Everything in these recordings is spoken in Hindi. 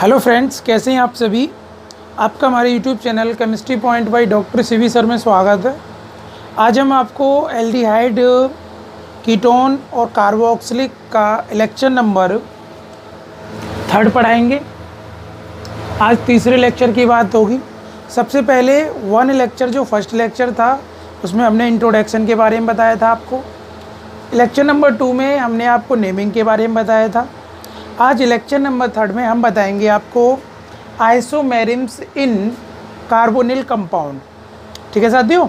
हेलो फ्रेंड्स, कैसे हैं आप सभी। आपका हमारे YouTube channel chemistry point by doctor CV sir में स्वागत है। आज हम आपको एल्डिहाइड, कीटोन और कार्बोक्सिलिक का लेक्चर नंबर 3 पढ़ाएंगे। आज तीसरे लेक्चर की बात होगी। सबसे पहले लेक्चर जो फर्स्ट लेक्चर था उसमें हमने इंट्रोडक्शन के बारे में बताया था आपको। लेक्चर नंबर 2 में हमने आपको नेमिंग के बारे में बताया था। आज लेक्चर नंबर 3 में हम बताएंगे आपको आइसोमेरिम्स इन कार्बोनिल कंपाउंड। ठीक है साथियों,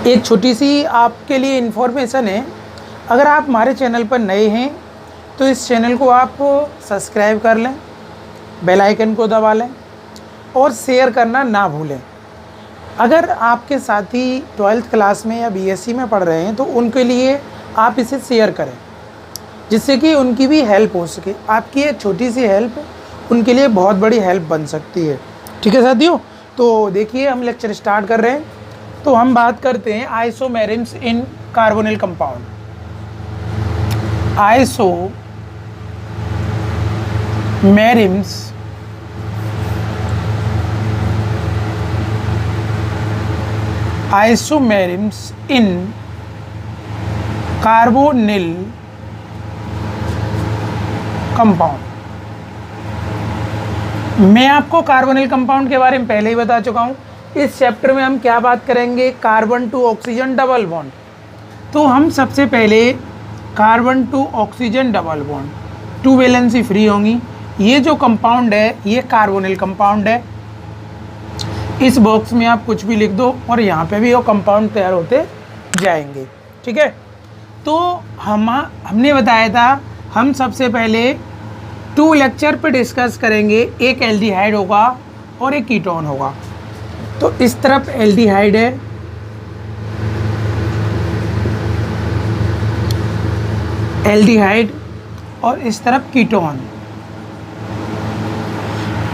एक छोटी सी आपके लिए इन्फॉर्मेशन है। अगर आप हमारे चैनल पर नए हैं तो इस चैनल को आप सब्सक्राइब कर लें, बेल आइकन को दबा लें और शेयर करना ना भूलें। अगर आपके साथी 12th क्लास में या बीएससी में पढ़ रहे हैं तो उनके लिए आप इसे शेयर करें, जिससे कि उनकी भी हेल्प हो सके। आपकी एक छोटी सी हेल्प उनके लिए बहुत बड़ी हेल्प बन सकती है। ठीक है साथियों, तो देखिए हम लेक्चर स्टार्ट कर रहे हैं। तो हम बात करते हैं isomerisms in carbonyl compound. Isomerisms in carbonyl compound. मैं आपको कार्बोनिल कंपाउंड के बारे में पहले ही बता चुका हूँ। इस चैप्टर में हम क्या बात करेंगे, carbon to oxygen double bond. तो हम सबसे पहले carbon to oxygen double bond, 2 valency free होंगी। ये जो कंपाउंड है ये कार्बोनिल कंपाउंड है। इस बॉक्स में आप कुछ भी लिख दो और यहाँ पे भी वो कंपाउंड तैयार होते जाएंगे। ठीक है, तो हमने बताया था हम सबसे पहले 2 लेक्चर पे डिस्कस करेंगे। एक एल्डिहाइड होगा और एक कीटोन होगा। तो इस तरफ एल्डिहाइड है, और इस तरफ कीटोन।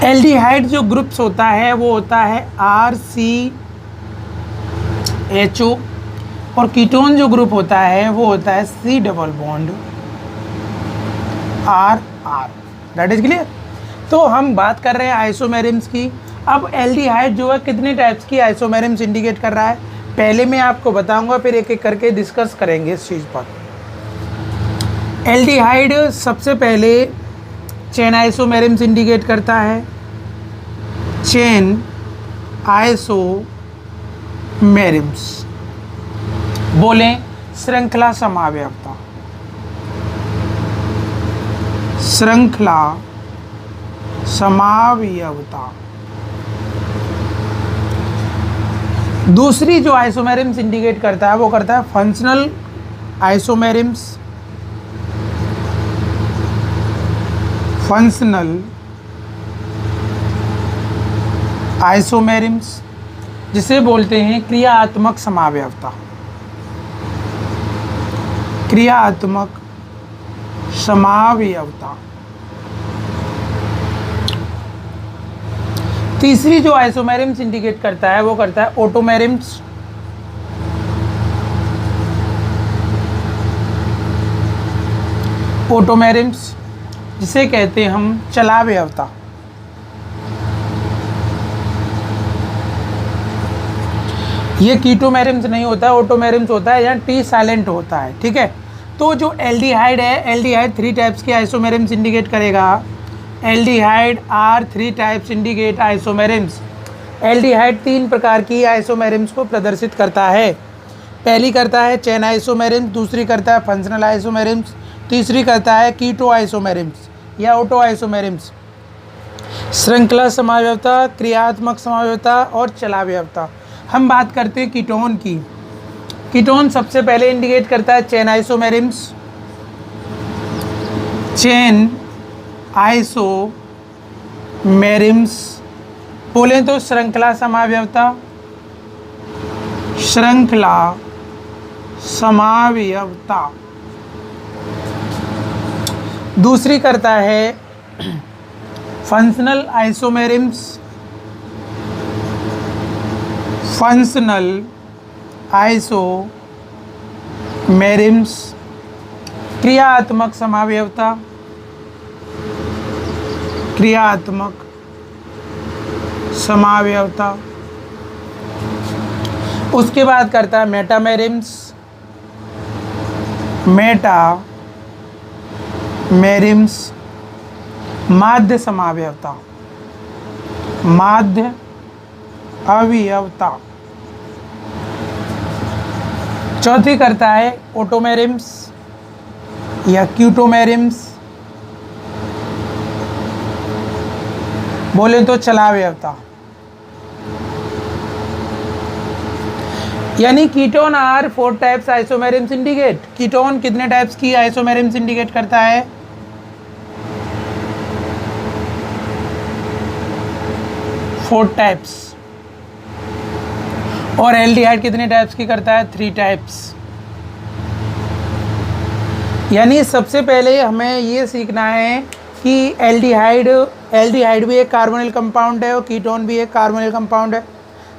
एल्डिहाइड जो ग्रुप्स होता है वो होता है RCHO और कीटोन जो ग्रुप होता है वो होता है C double bond RR। That is clear. तो हम बात कर रहे हैं आइसोमेरिम्स की। अब एल्डिहाइड जो है कितने टाइप्स की आइसोमेरिम्स इंडिकेट कर रहा है, पहले मैं आपको बताऊंगा, फिर एक एक करके डिस्कस करेंगे इस चीज़ पर। एल्डिहाइड सबसे पहले चेन आइसोमेरिम्स इंडिकेट करता है। चेन आइसोमेरिम्स बोलें श्रृंखला समावयवता। श्रृंखला समावयवता। दूसरी जो आइसोमेरिम्स इंडिकेट करता है वो करता है फंक्शनल आइसोमेरिम्स। फंक्शनल आइसोमेरिम्स जिसे बोलते हैं क्रियात्मक समावयवता। क्रियात्मक समावयवता। तीसरी जो आइसोमेरिम्स इंडिकेट करता है वो करता है ऑटोमेरिम्स। ऑटोमेरिम्स जिसे कहते हैं हम चलावयवता। ये कीटोमेरिम्स नहीं होता है, ऑटोमेरिम्स होता है, यहाँ टी साइलेंट होता है। ठीक है, तो जो एल्डिहाइड है, एल्डिहाइड 3 टाइप्स के आइसोमेरिम्स इंडिकेट करेगा। Aldehyde are 3 types indicate isomerisms. Aldehyde 3 प्रकार की आइसोमेरिम्स को प्रदर्शित करता है। पहली करता है चेन आइसोमेरिम्स, दूसरी करता है फंक्शनल आइसोमेरिम्स, तीसरी करता है कीटो आइसोमेरिम्स या ऑटो आइसोमेरिम्स। श्रृंखला समावयवता, क्रियात्मक समावयवता और चलावयवता। हम बात करते हैं कीटोन की। कीटोन सबसे पहले इंडिकेट करता है चेन आइसोमेरिम्स। चेन आइसोमेरिम्स बोलें तो श्रृंखला समावयवता। श्रृंखला समावयवता। दूसरी करता है फंक्शनल आइसोमेरिम्स। फंक्शनल आइसोमेरिम्स क्रियात्मक समावयवता। क्रियात्मक समावयवता। उसके बाद करता है मेटामेरिम्स, माध्य समावयवता, माध्य अवयवता। चौथी करता है ऑटोमेरिम्स या क्यूटोमेरिम्स, बोले तो चलावयवता। यानी ketone are 4 types isomerisms indicate. Ketone कितने टाइप्स की आइसोमेरिम्स इंडिकेट करता है? 4 टाइप्स। और एल्डिहाइड कितने टाइप्स की करता है? 3 टाइप्स। यानी सबसे पहले हमें ये सीखना है कि एल्डिहाइड भी एक कार्बोनिल कंपाउंड है और कीटोन भी एक कार्बोनिल कंपाउंड है।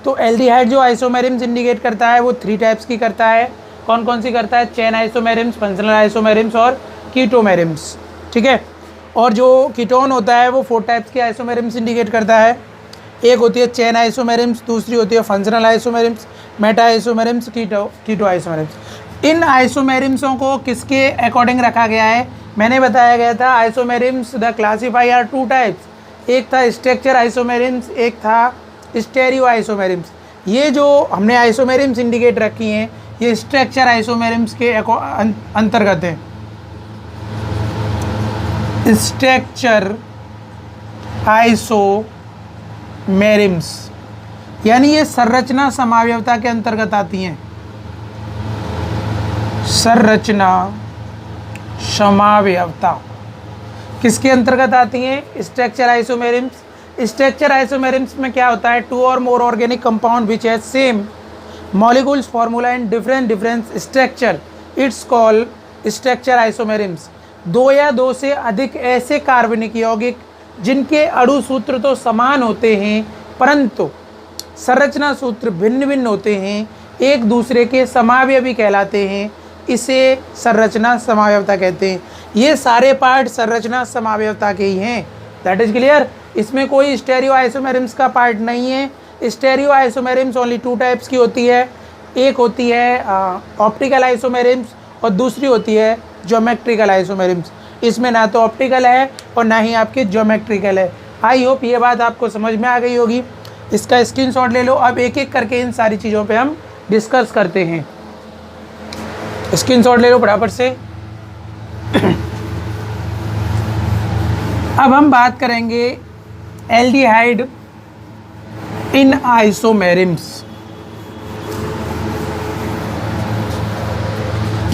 तो एल्डिहाइड जो आइसोमेरिम्स इंडिकेट करता है वो 3 टाइप्स की करता है। कौन कौन सी करता है? चेन आइसोमेरिम्स, फंक्शनल आइसोमेरिम्स और कीटोमेरिम्स। ठीक है। और जो कीटोन होता है वो 4 टाइप्स की आइसोमेरिम्स इंडिकेट करता है। एक होती है चेन आइसोमेरिम्स, दूसरी होती है फंक्शनल आइसोमेरिम्स, मेटा आइसोमेरिम्स, कीटो आइसोमेरिम्स। इन आइसोमेरिम्सों को किसके अकॉर्डिंग रखा गया है? मैंने बताया गया था आइसोमेरिम्स द क्लासीफाई आर 2 टाइप्स। एक था स्ट्रक्चर आइसोमेरिम्स, एक था स्टेरियो आइसोमेरिम्स। ये जो हमने आइसोमेरिम्स इंडिकेट रखी हैं ये स्ट्रक्चर आइसोमेरिम्स के अंतर्गत है। स्ट्रक्चर आइसोमेरिम्स यानी ये संरचना समावयवता के अंतर्गत आती हैं। संरचना समावयवता किसके अंतर्गत आती हैं? स्ट्रक्चर आइसोमेरिम्स। स्ट्रक्चर आइसोमेरिम्स में क्या होता है? 2 or more organic compound which has same molecules formula and different structure, it's called structure isomerisms. 2 या 2 से अधिक ऐसे कार्बनिक यौगिक जिनके अणु सूत्र तो समान होते हैं परंतु संरचना सूत्र भिन्न भिन्न होते हैं, एक दूसरे के समावयवी कहलाते हैं, इसे संरचना समावयवता कहते हैं। ये सारे पार्ट संरचना समावयवता के ही हैं। That is clear. इसमें कोई स्टेरियो आइसोमेरिम्स का पार्ट नहीं है। स्टेरियो आइसोमेरिम्स ओनली 2 टाइप्स की होती है। एक होती है ऑप्टिकल आइसोमेरिम्स और दूसरी होती है ज्योमेट्रिकल आइसोमेरिम्स। इसमें ना तो ऑप्टिकल है और ना ही आपकी ज्योमेट्रिकल है। आई होप ये बात आपको समझ में आ गई होगी। इसका स्क्रीनशॉट ले लो। अब एक एक करके इन सारी चीज़ों पे हम डिस्कस करते हैं। स्क्रीनशॉट ले लो फटाफट से। अब हम बात करेंगे एल्डिहाइड इन आइसोमेरिम्स।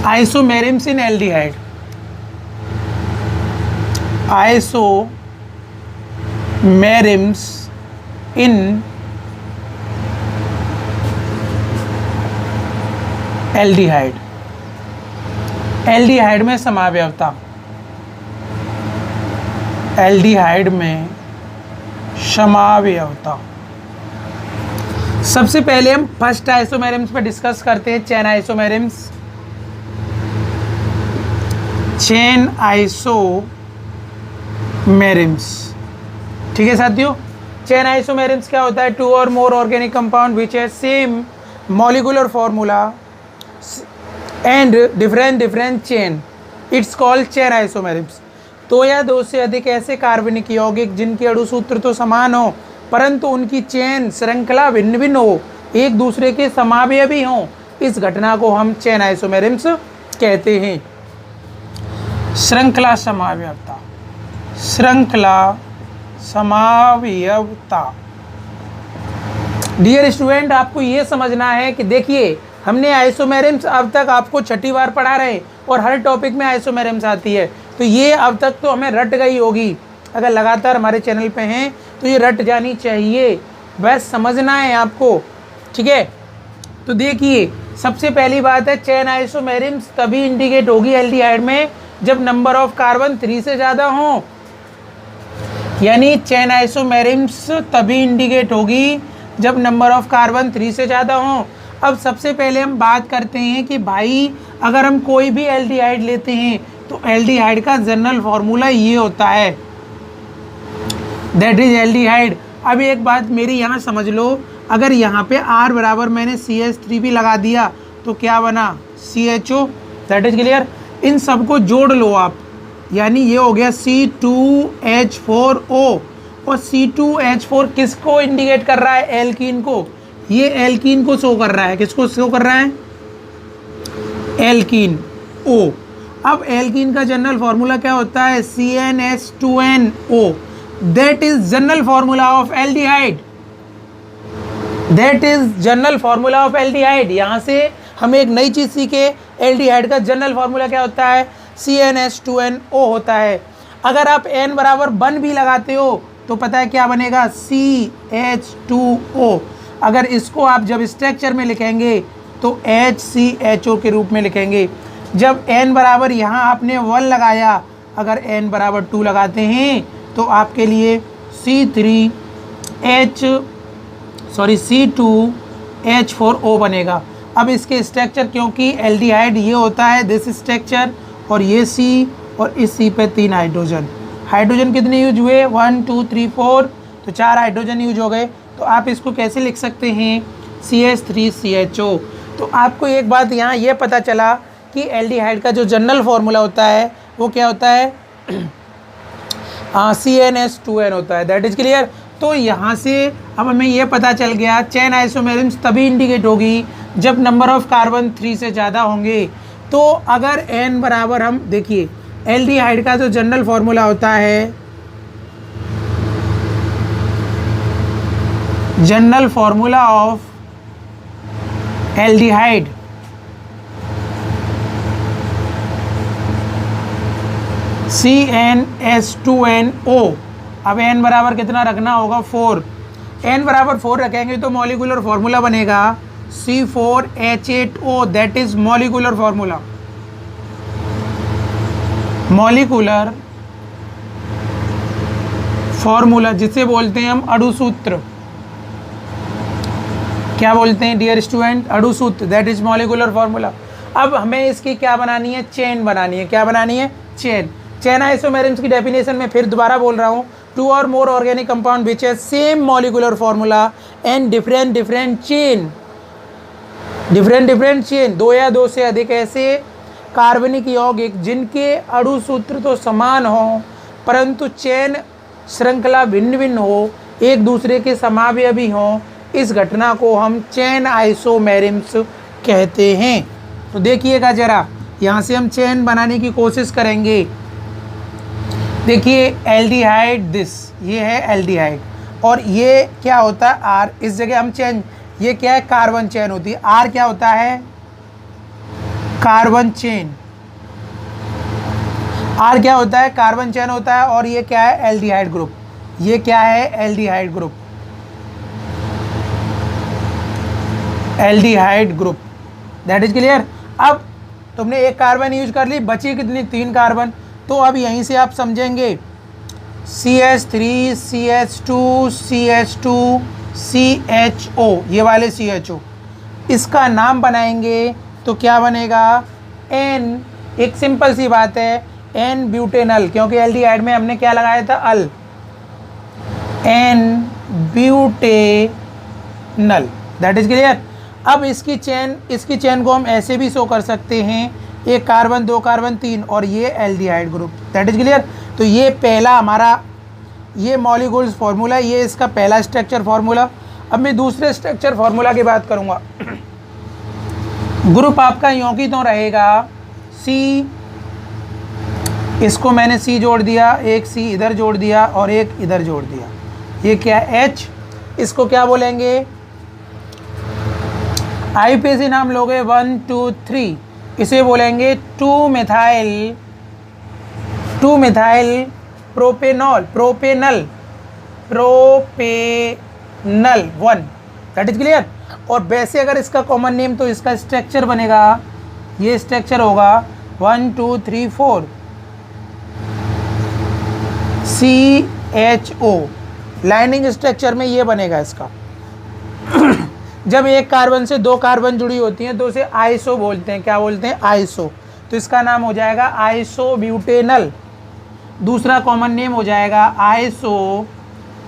आइसोमेरिम्स इन एल्डिहाइड। आइसोमेरिम्स इन एल्डिहाइड। एल्डिहाइड में समावयवता। एल्डिहाइड में समावयवता। सबसे पहले हम फर्स्ट आइसोमेरिम्स पे डिस्कस करते हैं, चेन आइसोमेरिम्स। चेन आइसोमेरिम्स। ठीक है साथियों। चेन आइसोमेरिम्स क्या होता है? 2 or more organic compound which है same molecular formula and different chain, it's called chain isomerisms. 2 या 2 से अधिक ऐसे कार्बनिक यौगिक जिनके अणु सूत्र तो समान हो परंतु उनकी चेन श्रृंखला भिन्न भिन्न हो, एक दूसरे के समावयवी हों, इस घटना को हम चेन आइसोमेरिम्स कहते हैं। श्रृंखला समावयवता। श्रृंखला समावयवता। डियर स्टूडेंट, आपको ये समझना है कि देखिए हमने आइसोमेरिम्स अब तक आपको 6ठी बार पढ़ा रहे हैं और हर टॉपिक में आइसोमेरिम्स आती है, तो ये अब तक तो हमें रट गई होगी। अगर लगातार हमारे चैनल पे हैं तो ये रट जानी चाहिए, बस समझना है आपको। ठीक है। तो देखिए सबसे पहली बात है चेन आइसोमेरिम्स तभी इंडिकेट होगी एल्डिहाइड में जब नंबर ऑफ कार्बन 3 से ज़्यादा हो। यानी चेन आइसोमेरिम्स तभी इंडिकेट होगी जब नंबर ऑफ कार्बन 3 से ज़्यादा हो। अब सबसे पहले हम बात करते हैं कि भाई अगर हम कोई भी एल्डिहाइड लेते हैं तो एल्डिहाइड का जनरल फार्मूला ये होता है दैट इज एल्डिहाइड। अब एक बात मेरी यहाँ समझ लो, अगर यहाँ पे R बराबर मैंने CH3 भी लगा दिया तो क्या बना, CHO। That is clear. इन सबको जोड़ लो आप, यानी ये हो गया C2H4O। और C2H4 किसको इंडिकेट कर रहा है, एल्कीन को। ये एल्कीन को शो कर रहा है, किसको शो कर रहा है, एल्कीन O। अब एल्कीन का जनरल फार्मूला क्या होता है, CnH2nO। That is general formula of aldehyde. That is general formula of aldehyde. यहाँ से हमें एक नई चीज़ सीखे, एल्डिहाइड का जनरल फार्मूला क्या होता है, CnH2nO होता है। अगर आप n बराबर 1 भी लगाते हो तो पता है क्या बनेगा, CH2O। अगर इसको आप जब स्ट्रक्चर में लिखेंगे तो HCHO के रूप में लिखेंगे। जब n बराबर यहाँ आपने 1 लगाया, अगर n बराबर 2 लगाते हैं तो आपके लिए C2H4O बनेगा। अब इसके स्ट्रक्चर, क्योंकि एल्डिहाइड ये होता है दिस स्ट्रक्चर, और ये C, और इस C पे 3 हाइड्रोजन। हाइड्रोजन कितने यूज हुए, 1 2 3 4, तो 4 हाइड्रोजन यूज हो गए। तो आप इसको कैसे लिख सकते हैं, CH3CHO। तो आपको एक बात यहाँ ये पता चला कि एल्डिहाइड का जो जनरल फार्मूला होता है वो क्या होता है, CnH2n होता है। That is clear. तो यहाँ से अब हमें ये पता चल गया चेन आइसोमेरिज्म तभी इंडिकेट होगी जब नंबर ऑफ कार्बन 3 से ज़्यादा होंगे। तो अगर n बराबर, हम देखिए एल्डिहाइड का जो जनरल फार्मूला होता है, general formula of aldehyde CnH2nO। अब n बराबर कितना रखना होगा, 4। n बराबर 4 रखेंगे तो मॉलिक्यूलर फार्मूला बनेगा C4H8O। That is molecular formula, molecular formula जिसे बोलते हैं हम अणुसूत्र। क्या बोलते हैं डियर स्टूडेंट, अणुसूत्र। That is molecular formula. अब हमें इसकी क्या बनानी है, चेन बनानी है। क्या बनानी है, चेन। चेन आइसोमेरिज्म की डेफिनेशन में फिर दोबारा बोल रहा हूँ, 2 or more organic compound which है same molecular formula and different chain. Different chain, 2 या 2 से अधिक ऐसे कार्बनिक यौगिक जिनके अणुसूत्र तो समान हों परंतु चेन श्रृंखला भिन्न भिन्न हो, एक दूसरे के समावयवी हों, इस घटना को हम चेन आइसोमेरिज्म कहते हैं। तो देखिएगा जरा, यहाँ से हम चेन बनाने की कोशिश करेंगे। देखिए एल्डिहाइड, दिस ये है एल्डिहाइड, और ये क्या होता है R। इस जगह हम चेन, ये क्या है, कार्बन चेन होती है। R क्या होता है, कार्बन चेन। R क्या होता है, कार्बन चेन होता है। और ये क्या है, एल्डिहाइड ग्रुप। ये क्या है, aldehyde group, aldehyde group. That is clear. अब तुमने एक कार्बन यूज कर ली, बची कितनी, 3 कार्बन। तो अब यहीं से आप समझेंगे CH3 CH2 CH2 CHO, ये वाले CHO, इसका नाम बनाएंगे तो क्या बनेगा, N। एक सिंपल सी बात है, N ब्यूटेनल, क्योंकि एल्डिहाइड में हमने क्या लगाया था, अल, N butanal. That is clear. अब इसकी चेन को हम ऐसे भी शो कर सकते हैं, 1 कार्बन 2 कार्बन 3, और ये aldehyde group. That is clear. तो ये पहला हमारा ये मॉलिक्यूल्स फार्मूला, ये इसका पहला स्ट्रक्चर फार्मूला। अब मैं दूसरे स्ट्रक्चर फार्मूला की बात करूँगा। ग्रुप आपका यों की तो रहेगा, C, इसको मैंने C जोड़ दिया, एक C इधर जोड़ दिया और एक इधर जोड़ दिया। ये क्या है, H। इसको क्या बोलेंगे, IUPAC नाम लोगे 1 2 3, इसे बोलेंगे 2 methyl propanol, propanal 1। That is clear. और वैसे अगर इसका कॉमन नेम, तो इसका स्ट्रक्चर बनेगा, ये स्ट्रक्चर होगा 1 2 3 4 CHO। लाइनिंग स्ट्रक्चर में ये बनेगा इसका। जब एक कार्बन से 2 कार्बन जुड़ी होती हैं तो उसे आइसो बोलते हैं। क्या बोलते हैं, आइसो। तो इसका नाम हो जाएगा आइसोब्यूटेनल। दूसरा कॉमन नेम हो जाएगा iso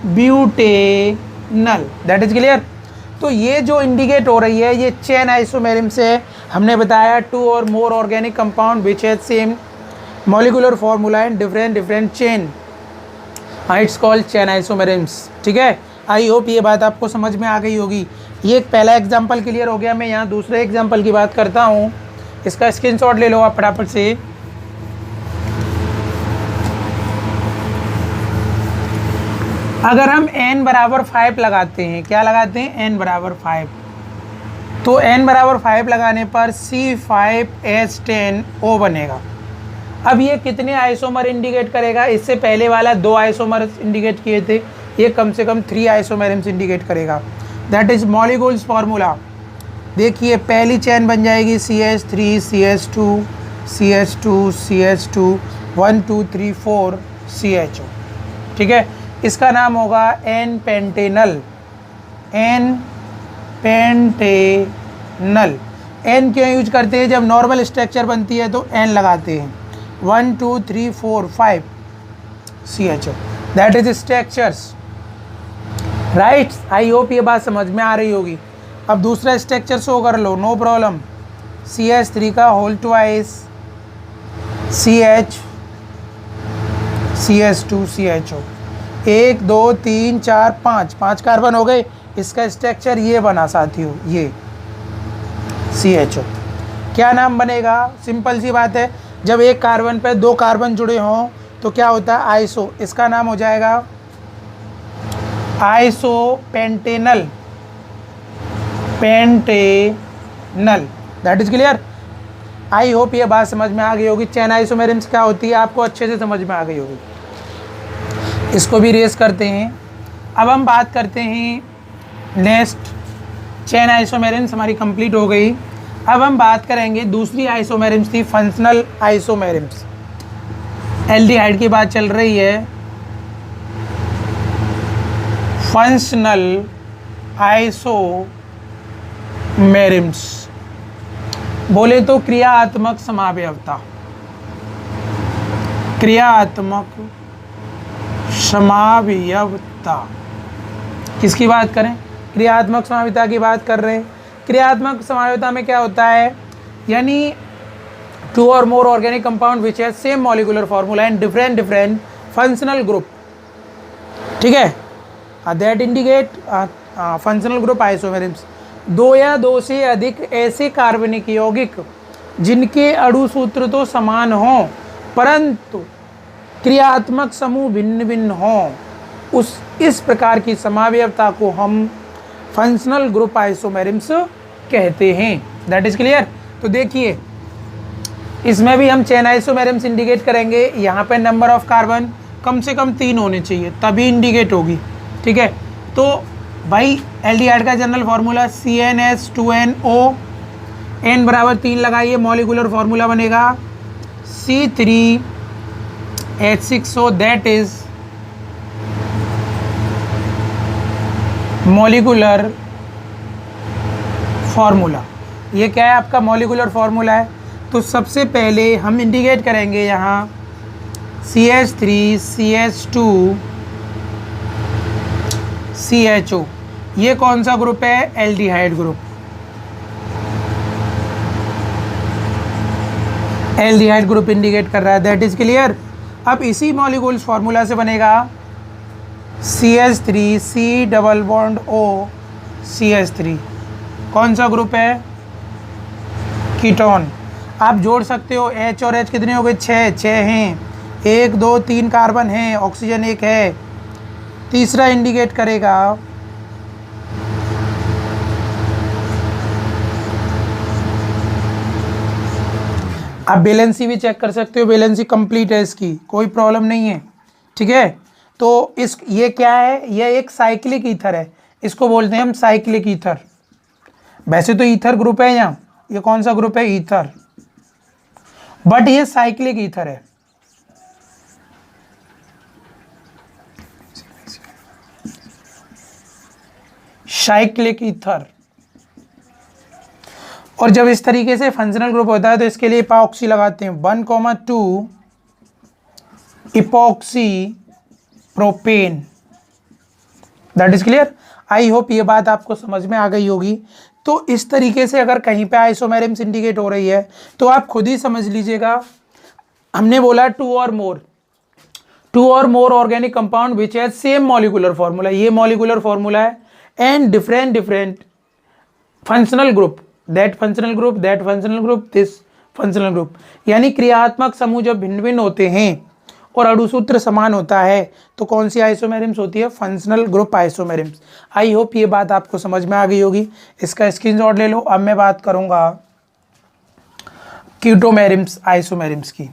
butanal. That is clear. तो ये जो इंडिकेट हो रही है ये चेन आइसोमेरिज्म से हमने बताया two or more organic compound which has same molecular formula and different chain, it's called chain isomerism. ठीक है, आई होप ये बात आपको समझ में आ गई होगी। ये एक पहला एग्जाम्पल क्लियर हो गया। मैं यहाँ दूसरे एग्जाम्पल की बात करता हूँ, इसका स्क्रीनशॉट ले लो आप फटाफट से। अगर हम n बराबर 5 लगाते हैं, क्या लगाते हैं, n बराबर 5, तो n बराबर 5 लगाने पर C5H10O बनेगा। अब ये कितने आइसोमर इंडिकेट करेगा, इससे पहले वाला 2 आइसोमर इंडिकेट किए थे, ये कम से कम 3 आइसोमेरिज्म इंडिकेट करेगा। That is molecules formula. देखिए पहली चेन बन जाएगी CH3 CH2 CH2 CH2 1 2 3 4 CHO। ठीक है, इसका नाम होगा N Pantanal. N Pantanal. N क्यों यूज करते हैं, जब नॉर्मल स्ट्रक्चर बनती है तो N लगाते हैं। 1 2 3 4 5 CHO, that is structures. Right, I hope ये बात समझ में आ रही होगी। अब दूसरा स्ट्रक्चर शो कर लो, नो प्रॉब्लम। CH3 का whole twice CH CH2 CHO, 1 2 3 4 5 carbon हो गए। इसका स्ट्रक्चर ये बना साथियों, ये CHO। क्या नाम बनेगा, सिंपल सी बात है, जब एक कार्बन पे 2 कार्बन जुड़े हों तो क्या होता है, आइसो। इसका नाम हो जाएगा isopentanal. Pentanal, that is clear. I hope ये बात समझ में आ गई होगी। चेन आइसोमेरिज्म क्या होती है आपको अच्छे से समझ में आ गई होगी। इसको भी रेस करते हैं। अब हम बात करते हैं नेक्स्ट, चेन आइसोमेरिज्म हमारी कंप्लीट हो गई। अब हम बात करेंगे दूसरी आइसोमेरिज्म थी फंक्शनल आइसोमेरिज्म। एल्डिहाइड की बात चल रही है। फंक्शनल आइसोमेरिज्म बोले तो क्रियात्मक समावयवता। क्रियात्मक समावयवता किसकी बात करें, क्रियात्मक समावयवता की बात कर रहे हैं। क्रियात्मक समावयवता में क्या होता है, यानी two or more organic compound which has same molecular formula and different functional group. ठीक है, that indicate functional group isomerism. 2 या 2 से अधिक ऐसे कार्बनिक यौगिक जिनके अणु सूत्र तो समान हों परंतु क्रियात्मक समूह भिन्न भिन्न हों, इस प्रकार की समावयवता को हम फंक्शनल ग्रुप आइसोमेरिज्म कहते हैं। That is clear. तो देखिए इसमें भी हम चेन आइसोमेरिज्म इंडिकेट करेंगे। यहाँ पे नंबर ऑफ कार्बन कम से कम 3 होने चाहिए तभी इंडिकेट होगी। ठीक है, तो भाई एल्डिहाइड का जनरल फार्मूला CnH2nO, n बराबर 3 लगाइए, मॉलिक्यूलर फार्मूला बनेगा C3H6O। That is molecular formula. ये क्या है आपका मॉलिक्यूलर फार्मूला है। तो सबसे पहले हम इंडिकेट करेंगे यहाँ CH3 CH2 CHO। ये कौन सा ग्रुप है, aldehyde group. Aldehyde group indicate कर रहा है। That is clear. अब इसी मॉलिक्यूल्स फार्मूला से बनेगा CH3 C double bond O CH3। कौन सा ग्रुप है, कीटोन। आप जोड़ सकते हो, H और H कितने हो गए, 6 हैं। 1 2 3 कार्बन हैं, ऑक्सीजन 1 है। तीसरा इंडिकेट करेगा आप बैलेंसी भी चेक कर सकते हो, बैलेंसी कंप्लीट है इसकी, कोई प्रॉब्लम नहीं है। ठीक है, तो ये क्या है, ये एक साइक्लिक ईथर है, इसको बोलते हैं हम साइक्लिक ईथर। वैसे तो ईथर ग्रुप है यहाँ, ये कौन सा ग्रुप है, ईथर, बट ये साइक्लिक ईथर है। Cyclic ether. और जब इस तरीके से फंक्शनल ग्रुप होता है तो इसके लिए इपॉक्सी लगाते हैं, 1,2 epoxy propane. That is clear. I hope ये बात आपको समझ में आ गई होगी। तो इस तरीके से अगर कहीं पे आइसोमेरिम्स इंडिकेट हो रही है तो आप खुद ही समझ लीजिएगा। हमने बोला two or more organic compound which has same molecular formula, ये मॉलिक्यूलर फॉर्मूला है, and different functional group, that functional group this functional group. यानी क्रियात्मक समूह जब भिन्न भिन्न होते हैं और अणुसूत्र समान होता है तो कौन सी आइसोमेरिम्स होती है? Functional group isomerisms. I hope ये बात आपको समझ में आ गई होगी। इसका स्क्रीनशॉट ले लो। अब मैं बात करूंगा कीटोमेरिम्स आइसोमेरिम्स की।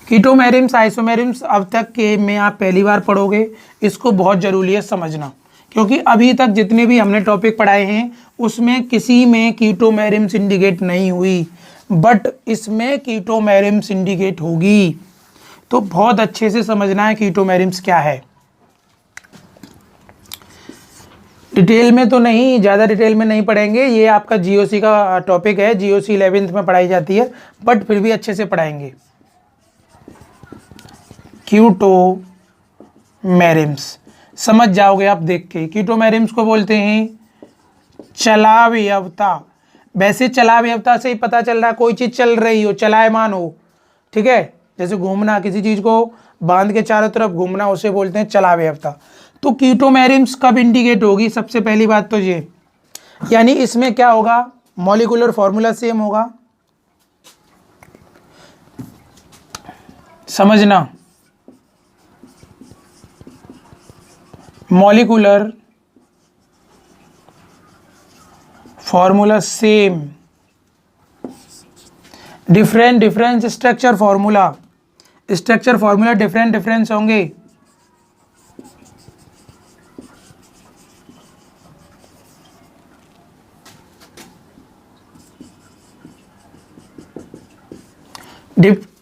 कीटोमेरिम्स आइसोमेरिम्स अब तक के में आप पहली बार पढ़ोगे, इसको बहुत जरूरी है समझना, क्योंकि अभी तक जितने भी हमने टॉपिक पढ़ाए हैं उसमें किसी में कीटोमेरिम्स इंडिकेट नहीं हुई, बट इसमें कीटोमेरिम्स इंडिकेट होगी। तो बहुत अच्छे से समझना है कीटोमेरिम्स क्या है। डिटेल में तो नहीं, ज़्यादा डिटेल में नहीं पढ़ेंगे, ये आपका जीओसी का टॉपिक है, जीओसी 11th में पढ़ाई जाती है, बट फिर भी अच्छे से पढ़ाएंगे। कीटोमेरिम्स समझ जाओगे आप देख के। कीटोमेरिम्स को बोलते हैं चलावयवता। वैसे चलावयवता से ही पता चल रहा है कोई चीज़ चल रही हो, चलायमान हो, ठीक है। जैसे घूमना, किसी चीज़ को बांध के चारों तरफ घूमना, उसे बोलते हैं चलावयवता। तो कीटोमेरिम्स कब इंडिकेट होगी? सबसे पहली बात तो ये, यानी इसमें क्या होगा? मॉलिक्यूलर फॉर्मूला सेम होगा, समझना, molecular formula same, different structure formula different होंगे।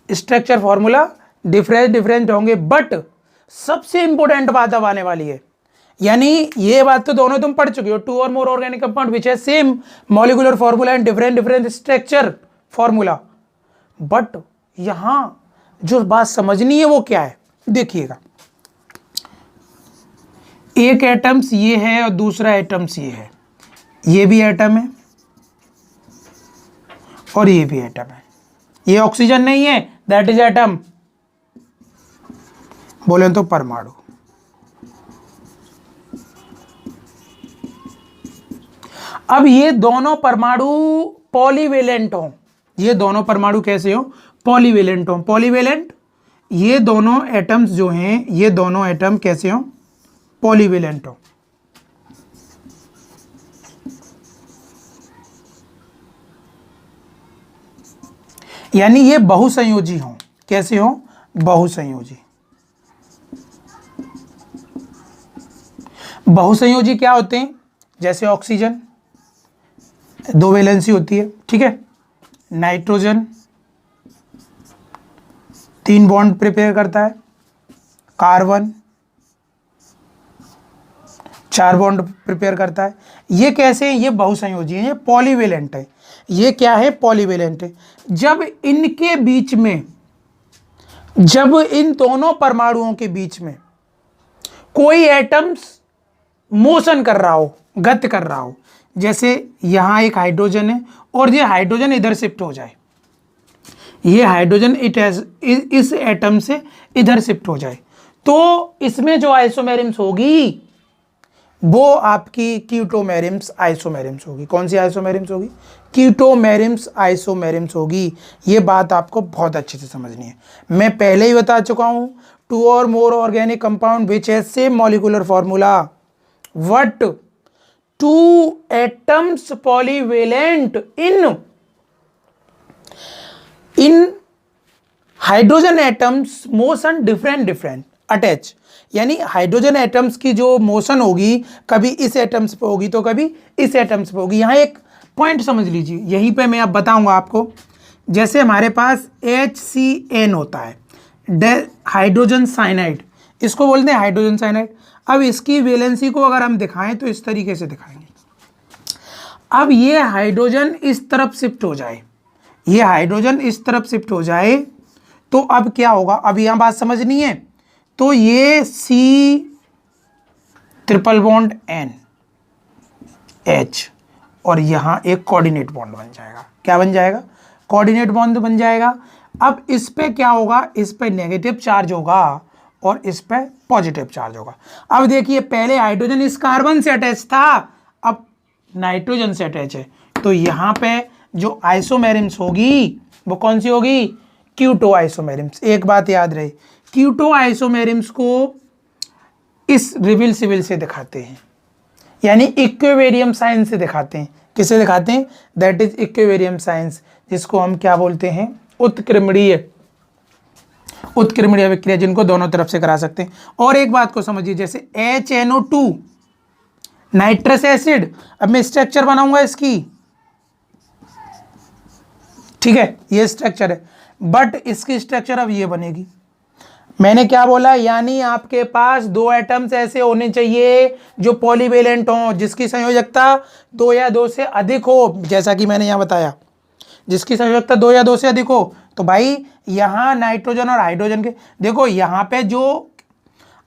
स्ट्रक्चर फॉर्मूला डिफरेंट होंगे, बट सबसे इंपॉर्टेंट बात अब आने वाली है। यानी ये बात तो दोनों तुम पढ़ चुके हो, to or more organic compound which है same molecular formula and different structure formula. But यहां जो बात समझनी है वो क्या है? देखिएगा, एक एटम्स ये है और दूसरा एटम्स ये है, ये भी एटम है और ये भी एटम है। ये ऑक्सीजन नहीं है, दैट इज एटम, बोले तो परमाणु। अब ये दोनों परमाणु पॉलीवेलेंट हों, ये दोनों परमाणु कैसे हो? पॉलीवेलेंट हों। पॉलीवेलेंट, ये दोनों एटम्स जो हैं, ये दोनों एटम कैसे हों? पॉलीवेलेंट हों। यानी ये बहुसंयोजी हों। कैसे हों? बहुसंयोजी। बहुसंयोजी क्या होते हैं? जैसे ऑक्सीजन, दो वैलेंसी होती है, ठीक है। नाइट्रोजन 3 बॉन्ड प्रिपेयर करता है, कार्बन 4 बॉन्ड प्रिपेयर करता है। ये कैसे हैं? ये बहुसंयोजी हैं, ये पॉलीवेलेंट है। ये क्या है? पॉलीवेलेंट है। जब इनके बीच में, जब इन दोनों परमाणुओं के बीच में कोई एटम्स मोशन कर रहा हो, गति कर रहा हो, जैसे यहां एक हाइड्रोजन है और ये हाइड्रोजन इधर शिफ्ट हो जाए, ये हाइड्रोजन इस एटम से इधर शिफ्ट हो जाए, तो इसमें जो आइसोमेरिम्स होगी वो आपकी कीटोमेरिम्स आइसोमेरिम्स होगी। कौन सी आइसोमेरिम्स होगी? कीटोमेरिम्स आइसोमेरिम्स होगी। ये बात आपको बहुत अच्छे से समझनी है। मैं पहले ही बता चुका हूं, two or more organic compound which has same molecular formula, what? 2 atoms polyvalent in hydrogen atoms motion different attach। यानी हाइड्रोजन एटम्स की जो मोशन होगी, कभी इस एटम्स पे होगी तो कभी इस एटम्स पे होगी। यहाँ एक पॉइंट समझ लीजिए, यहीं पे मैं अब बताऊंगा आपको। जैसे हमारे पास HCN होता है, हाइड्रोजन साइनाइड, इसको बोलते हैं हाइड्रोजन साइनाइड। अब इसकी वैलेंसी को अगर हम दिखाएं तो इस तरीके से दिखाएंगे। अब ये हाइड्रोजन इस तरफ शिफ्ट हो जाए, ये हाइड्रोजन इस तरफ शिफ्ट हो जाए तो अब क्या होगा? अब यहाँ बात समझनी है। तो ये ट्रिपल बॉन्ड NH और यहाँ एक कोऑर्डिनेट बॉन्ड बन जाएगा। क्या बन जाएगा? कोऑर्डिनेट बॉन्ड बन जाएगा। अब इस पे क्या होगा? इस पे नेगेटिव चार्ज होगा और इस पे पॉजिटिव चार्ज होगा। अब देखिए, पहले हाइड्रोजन इस कार्बन से अटैच था, अब नाइट्रोजन से अटैच है, तो यहाँ पे जो आइसोमेरिम्स होगी वो कौन सी होगी? क्यूटो आइसोमेरिम्स। एक बात याद रहे, क्यूटो आइसोमेरिम्स को इस रिविल सिविल से दिखाते हैं, यानी इक्विवेरियम साइन से दिखाते हैं। किसे दिखाते हैं? दैट इज इक्विवेरियम साइंस, जिसको हम क्या बोलते हैं? उत्क्रमणीय विक्रिया, जिनको दोनों तरफ से करा सकते हैं। और एक बात को समझिए, जैसे HNO2 नाइट्रस एसिड, अब मैं स्ट्रक्चर बनाऊंगा इसकी, ठीक है, ये स्ट्रक्चर है, बट इसकी स्ट्रक्चर अब ये बनेगी। मैंने क्या बोला? यानी आपके पास दो एटम्स ऐसे होने चाहिए जो पॉलीवेलेंट हो, जिसकी संयोजकता 2 या 2 से अधिक हो, जैसा कि मैंने यहाँ बताया, जिसकी संयोजकता 2 या 2 से अधिक हो। तो भाई यहाँ नाइट्रोजन और हाइड्रोजन के, देखो यहाँ पे जो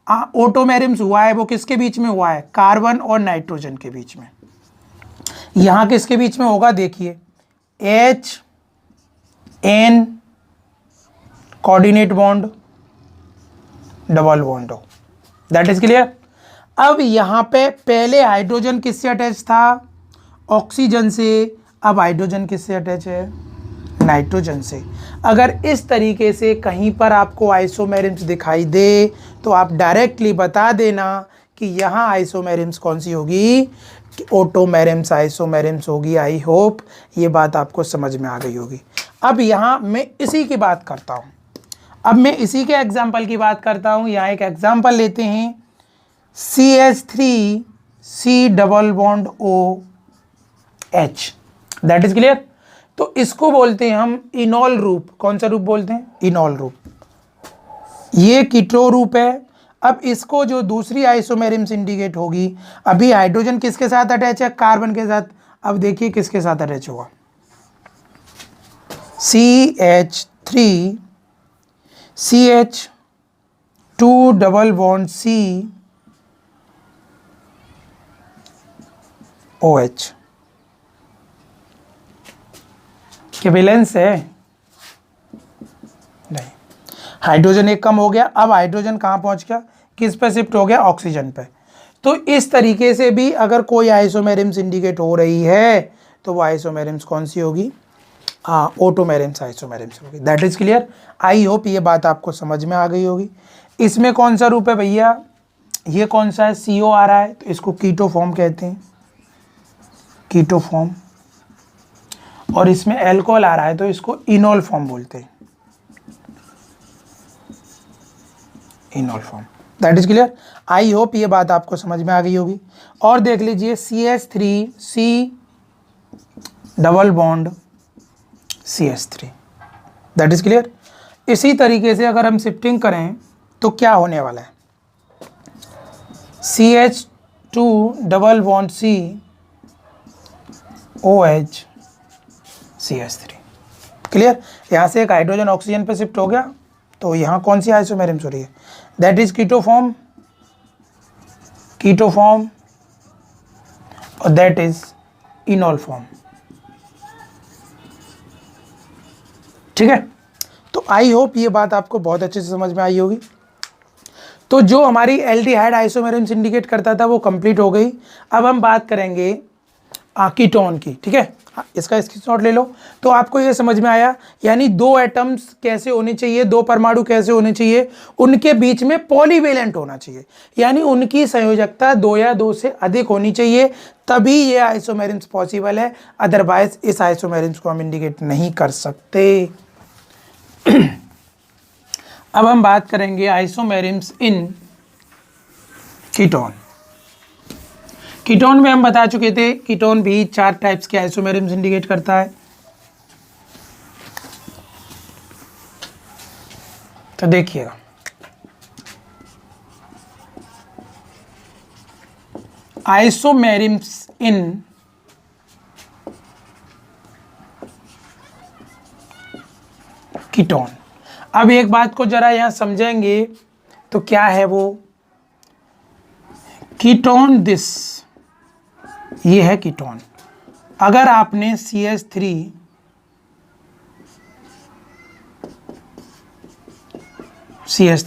ऑटोमेरिम्स हुआ है वो किसके बीच में हुआ है? कार्बन और नाइट्रोजन के बीच में। यहाँ किसके बीच में होगा? देखिए, HN coordinate bond, double bond हो। That is clear. अब यहाँ पे पहले हाइड्रोजन किससे अटैच था? ऑक्सीजन से। अब हाइड्रोजन किससे अटैच है? नाइट्रोजन से। अगर इस तरीके से कहीं पर आपको आइसोमेरिम्स दिखाई दे तो आप डायरेक्टली बता देना कि यहाँ आइसोमेरिम्स कौन सी होगी? ऑटोमेरिम्स आइसोमेरिम्स होगी। आई होप ये बात आपको समझ में आ गई होगी। अब यहाँ मैं इसी की बात करता हूँ, अब मैं इसी के एग्जाम्पल की बात करता हूँ। यहाँ एक एग्जाम्पल लेते हैं, CH3C double bond OH। That is clear. तो इसको बोलते हैं हम इनॉल रूप। कौन सा रूप बोलते हैं? इनॉल रूप। ये कीटो रूप है। अब इसको जो दूसरी आइसोमेरिम्स इंडिकेट होगी, अभी हाइड्रोजन किसके साथ अटैच है? कार्बन के साथ। अब देखिए किसके साथ अटैच होगा? CH3CH2 double bond COH। क्या बैलेंस है? नहीं। हाइड्रोजन एक कम हो गया। अब हाइड्रोजन कहाँ पहुंच गया? किस पे शिफ्ट हो गया? ऑक्सीजन पे। तो इस तरीके से भी अगर कोई आइसोमेरिम्स इंडिकेट हो रही है तो वो आइसोमेरिम्स कौन सी होगी? ऑटोमेरिम्स आइसोमेरिम्स होगी। That is clear. I hope ये बात आपको समझ में आ गई होगी। इसमें कौन सा रूप है भैया? ये कौन सा है? CO आ रहा है तो इसको कीटो फॉर्म कहते हैं, कीटो फॉर्म। और इसमें एल्कोहल आ रहा है तो इसको इनॉल फॉर्म बोलते हैं, इनॉल form. That is clear. I hope ये बात आपको समझ में आ गई होगी। और देख लीजिए, CH3C double bond CH3। That is clear. इसी तरीके से अगर हम शिफ्टिंग करें तो क्या होने वाला है? CH2 double bond COH CH3। Clear. यहाँ से एक हाइड्रोजन ऑक्सीजन पे शिफ्ट हो गया तो यहाँ कौन सी आइसोमेरिम्स हो रही है? That is keto form, keto form, और दैट इज इनॉल फॉर्म। ठीक है। तो आई होप ये बात आपको बहुत अच्छे से समझ में आई होगी। तो जो हमारी एल्डिहाइड आइसोमेरिम्स इंडिकेट करता था वो कंप्लीट हो गई। अब हम बात करेंगे कीटोन की। ठीक है, इसका स्क्रीनशॉट ले लो। तो आपको ये समझ में आया, यानी दो एटम्स कैसे होने चाहिए, दो परमाणु कैसे होने चाहिए, उनके बीच में पॉलीवेलेंट होना चाहिए, यानी उनकी संयोजकता 2 या 2 से अधिक होनी चाहिए, तभी ये आइसोमेरिम्स पॉसिबल है। अदरवाइज इस आइसोमेरिम्स को हम इंडिकेट नहीं कर सकते। अब हम बात करेंगे आइसोमेरिम्स इन कीटोन। कीटोन में हम बता चुके थे, कीटोन भी 4 टाइप्स के आइसोमेरिम्स इंडिकेट करता है। तो देखिएगा, आइसोमेरिम्स इन कीटोन। अब एक बात को जरा यहां समझेंगे तो क्या है वो? कीटोन दिस, ये है कीटोन। अगर आपने CH3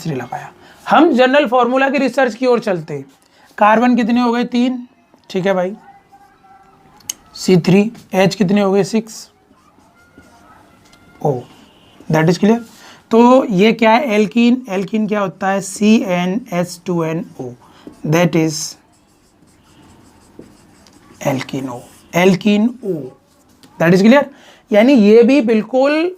लगाया, हम जनरल फॉर्मूला की रिसर्च की ओर चलते हैं। कार्बन कितने हो गए 3, ठीक है भाई, C3, H कितने हो गए 6, O, दैट इज क्लियर। तो ये क्या है, एल्कीन, एल्कीन क्या होता है, CnH2nO, that is alkeno, alkene O, that is clear. यानी ये भी बिल्कुल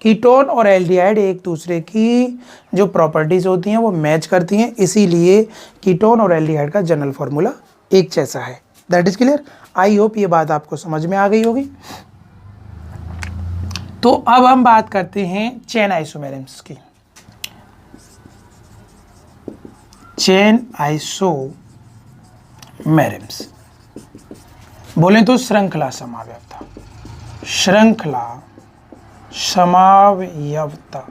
कीटोन और एल्डिहाइड एक दूसरे की जो प्रॉपर्टीज होती हैं वो मैच करती हैं, इसीलिए कीटोन और एल्डिहाइड का जनरल फॉर्मूला एक जैसा है, that is clear. I hope ये बात आपको समझ में आ गई होगी। तो अब हम बात करते हैं चेन आइसोमेरिम्स की। चेन आइसोमेरिम्स बोलें तो श्रृंखला समावयवता, श्रृंखला समावयवता।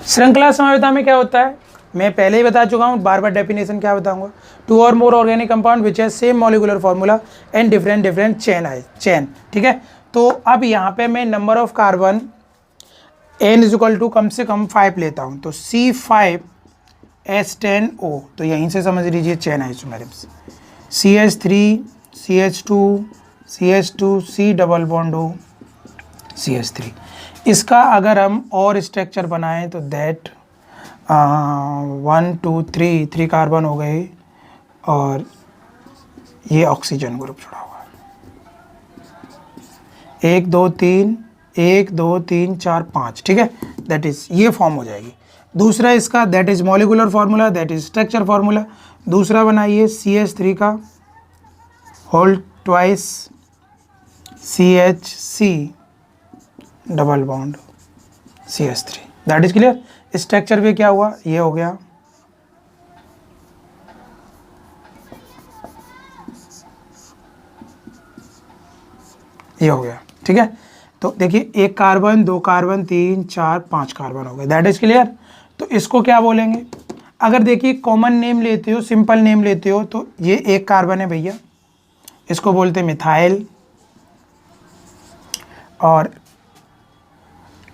श्रृंखला समावयवता में क्या होता है, मैं पहले ही बता चुका हूं, बार बार डेफिनेशन क्या बताऊंगा, 2 or more organic compound which has same molecular formula and different chain, ठीक है। तो अब यहाँ पे मैं number of carbon n is to कम से कम 5 लेता हूँ, तो C5H10O, तो यहीं से समझ लीजिए chain isomerisms, CH3 CH2 CH2 C double bond O CH3। इसका अगर हम और स्ट्रक्चर बनाएं तो दैट 1 2 3 कार्बन हो गए और ये ऑक्सीजन ग्रुप जुड़ा हुआ है, 1 2 3 4 5, ठीक है, दैट इज ये फॉर्म हो जाएगी। दूसरा इसका that is molecular formula, that is structure formula. दूसरा बनाइए CH3 का whole twice CHC double bond CH3, that is clear. Structure भी क्या हुआ, ये हो गया, ये हो गया, ठीक है। तो देखिए 1 कार्बन 2 कार्बन 3 4 5 कार्बन हो गए, दैट इज क्लियर। तो इसको क्या बोलेंगे, अगर देखिए कॉमन नेम लेते हो, सिंपल नेम लेते हो, तो ये 1 कार्बन है भैया, इसको बोलते हैं मिथाइल, और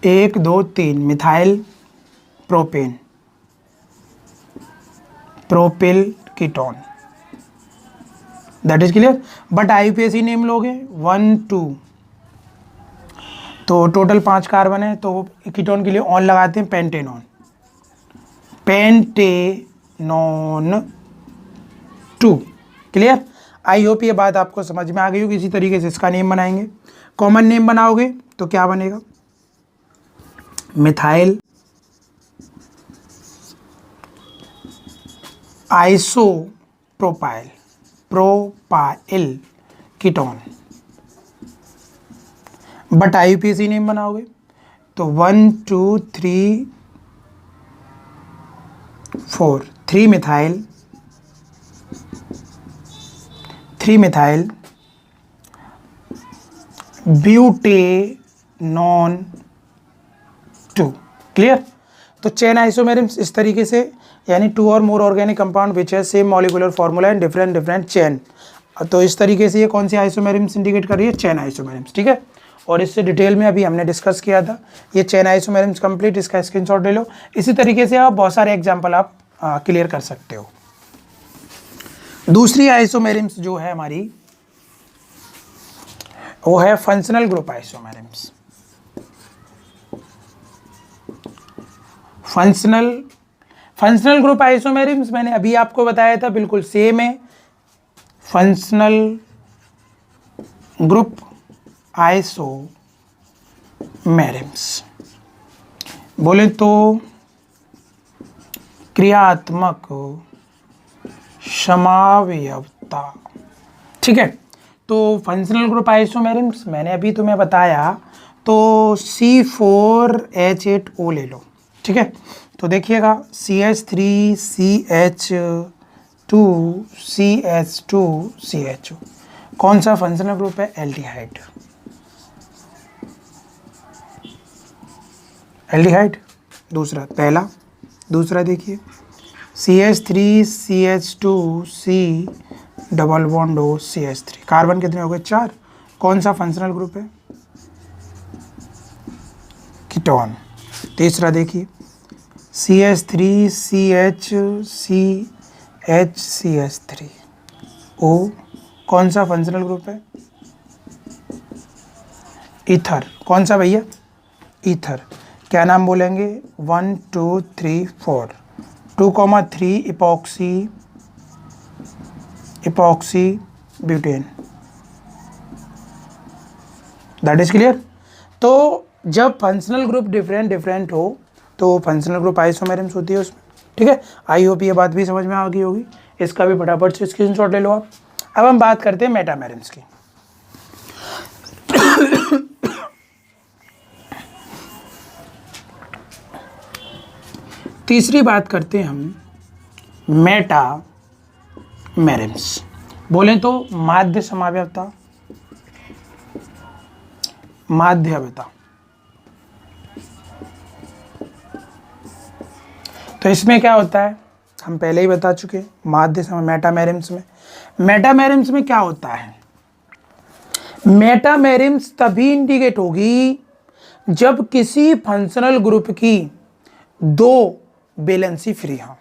1 2 3 methyl propane, propyl ketone, that is clear. But IUPAC name लोगे 1 2, तो टोटल 5 कार्बन है, तो कीटोन के लिए ऑन लगाते हैं pentanone, pentanone 2, clear. I hope ये बात आपको समझ में आ गई होगी। इसी तरीके से इसका नेम बनाएंगे, कॉमन नेम बनाओगे तो क्या बनेगा, methyl isopropyl, propyl ketone. But IUPAC name बनाओगे तो 1 2 3 4 3 मिथाइल, 3 मिथाइल ब्यूटेनॉन 2, क्लियर। तो चेन आइसोमेरिम्स इस तरीके से, यानी 2 or more organic compound which है same molecular formula and different chain. तो इस तरीके से ये कौन सी आइसोमेरिम्स इंडिकेट कर रही है, चेन आइसोमेरिम्स, ठीक है। और इससे डिटेल में अभी हमने डिस्कस किया था, ये चेन आइसोमेरिम्स कंप्लीट, इसका स्क्रीनशॉट ले लो। इसी तरीके से आप बहुत सारे एग्जाम्पल आप क्लियर कर सकते हो। दूसरी आइसोमेरिम्स जो है हमारी, वो है फंक्शनल ग्रुप आइसोमेरिम्स। फंक्शनल ग्रुप आइसोमेरिम्स मैंने अभी आपको बताया था, बिल्कुल सेम है। फंक्शनल ग्रुप आइसोमेरिम्स बोले तो क्रियात्मक समावयवता, ठीक है। तो फंक्शनल ग्रुप आइसोमेरिम्स मैंने अभी तुम्हें बताया, तो C4H8O ले लो, ठीक है। तो देखिएगा CH3 CH2 CH2 CHO, कौन सा फंक्शनल ग्रुप है, एल्डिहाइड, एल्डिहाइड। दूसरा पहला, दूसरा देखिए CH3 CH2 C double bond O CH3। Carbon कितने हो गए? 4। कौन सा फंक्शनल ग्रुप है? कीटोन। तीसरा देखिए CH3 CH CH CH3 O कौन सा फंक्शनल ग्रुप है? ईथर। कौन सा भैया? ईथर। क्या नाम बोलेंगे? 1 2 3 4 2,3 epoxy butane. That is clear. तो जब फंक्शनल ग्रुप डिफरेंट हो तो फंक्शनल ग्रुप आइसोमेरिम्स होती है उसमें। ठीक है, आई होप ये बात भी समझ में आ गई होगी। इसका भी फटाफट से स्क्रीनशॉट ले लो आप। अब हम बात करते हैं मेटामेरिम्स की। तीसरी बात करते हैं हम मेटामेरिम्स। बोलें तो माध्य समाव्यवता, माध्यवता। तो इसमें क्या होता है हम पहले ही बता चुके। माध्य समय मेटामेरिम्स में क्या होता है? मेटामेरिम्स तभी इंडिकेट होगी जब किसी फंक्शनल ग्रुप की 2 वैलेंसी फ्री हो।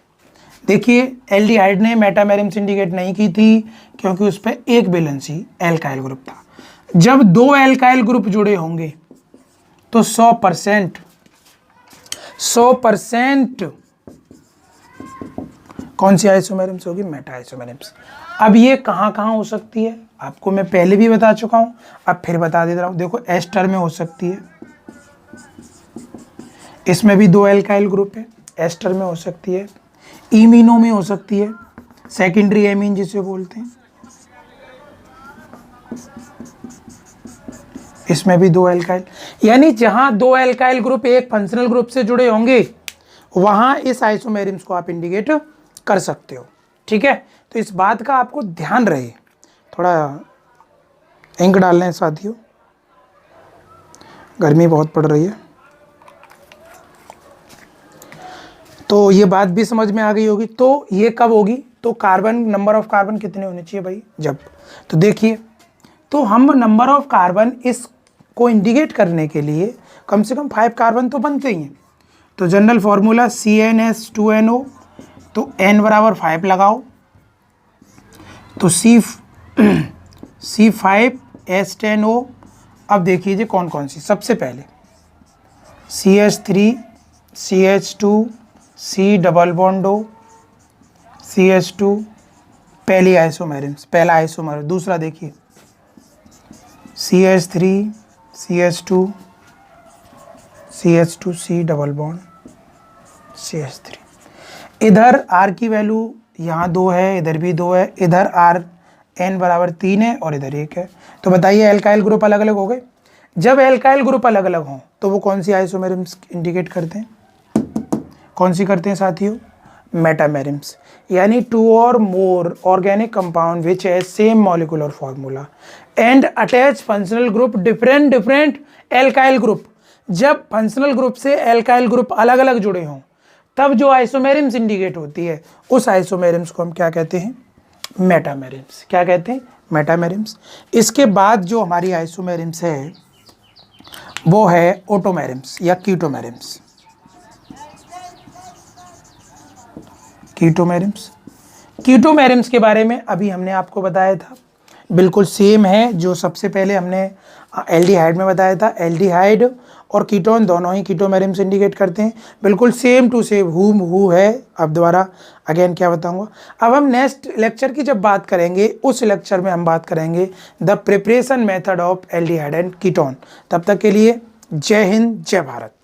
देखिए एल्डिहाइड ने मेटामेरिम्स इंडिकेट नहीं की थी क्योंकि उस पर 1 वैलेंसी एल्काइल ग्रुप था। जब 2 एल्काइल ग्रुप जुड़े होंगे तो 100% कौन सी आइसोमेरिम्स होगी? मेटा आइसोमेरिम्स। अब ये कहाँ कहाँ हो सकती है आपको मैं पहले भी बता चुका हूँ, अब फिर बता देता हूँ। देखो एस्टर में हो सकती है, इसमें भी 2 एल्काइल ग्रुप है, एस्टर में हो सकती है। इमीनो में हो सकती है, सेकेंडरी एमीन जिसे बोलते हैं, इसमें भी 2 एल्काइल। यानी जहां 2 एल्काइल ग्रुप एक फंक्शनल ग्रुप से जुड़े होंगे वहां इस आइसोमेरिम्स को आप इंडिकेट कर सकते हो। ठीक है, तो इस बात का आपको ध्यान रहे। थोड़ा इंक डाल लें साथियों, गर्मी बहुत पड़ रही है। तो ये बात भी समझ में आ गई होगी। तो ये कब होगी? तो कार्बन, नंबर ऑफ कार्बन कितने होने चाहिए भाई? जब, तो देखिए, तो हम नंबर ऑफ कार्बन इस को इंडिकेट करने के लिए कम से कम 5 कार्बन तो बनते ही हैं। तो जनरल फॉर्मूला CnH2NO, तो n बराबर 5 लगाओ, तो C5H10O। अब देखिए कौन कौन सी। सबसे पहले CH3 CH2 C double bond O CH2, पहली आइसोमेरिम्स, पहला आइसोमेर। दूसरा देखिए CH3 CH2 CH2 C double bond CH3। इधर R की वैल्यू यहाँ 2 है, इधर भी 2 है, इधर R n बराबर 3 है और इधर 1 है। तो बताइए एल्काइल ग्रुप अलग अलग हो गए। जब एल्काइल ग्रुप अलग अलग हों तो वो कौन सी आइसोमेरिम्स इंडिकेट करते हैं? कौन सी करते हैं साथियों? मेटामेरिम्स। यानी 2 or more organic compound which has same molecular formula and attach functional group different alkyl group. जब फंक्शनल ग्रुप से एल्काइल ग्रुप अलग अलग जुड़े हों तब जो आइसोमेरिम्स इंडिकेट होती है उस आइसोमेरिम्स को हम क्या कहते हैं? मेटामेरिम्स। क्या कहते हैं? मेटामेरिम्स। इसके बाद जो हमारी आइसोमेरिम्स है वो है ऑटोमेरिम्स या कीटोमेरिम्स। कीटोमेरिम्स के बारे में अभी हमने आपको बताया था, बिल्कुल सेम है जो सबसे पहले हमने एल्डिहाइड में बताया था। एल्डिहाइड और कीटोन दोनों ही कीटोमेरिम्स इंडिकेट करते हैं, बिल्कुल सेम टू सेम हू है। अब दोबारा अगेन क्या बताऊंगा। अब हम नेक्स्ट लेक्चर की जब बात करेंगे उस लेक्चर में हम बात करेंगे the preparation method of aldehyde and ketone. तब तक के लिए जय हिंद, जय भारत।